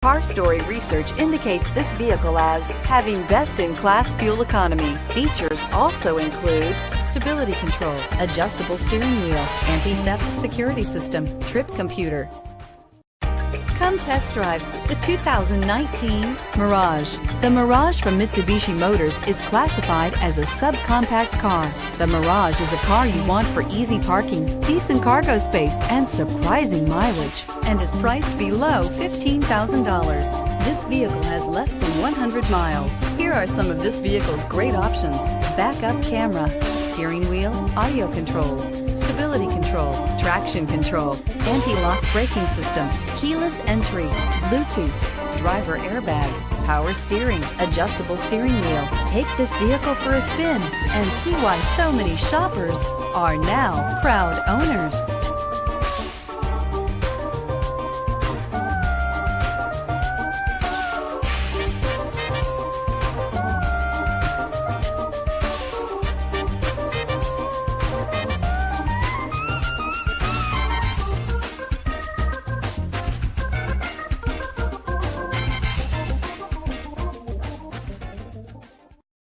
Car Story research indicates this vehicle as having best-in-class fuel economy. Features also include stability control, adjustable steering wheel, anti-theft security system, trip computer. Come test drive the 2019 Mirage. The Mirage from Mitsubishi Motors is classified as a subcompact car. The Mirage is a car you want for easy parking, decent cargo space, and surprising mileage, and is priced below $15,000. This vehicle has less than 100 miles. Here are some of this vehicle's great options: backup camera, steering wheel audio controls, stability control, traction control, anti-lock braking system, keyless entry, Bluetooth, driver airbag, power steering, adjustable steering wheel. Take this vehicle for a spin and see why so many shoppers are now proud owners.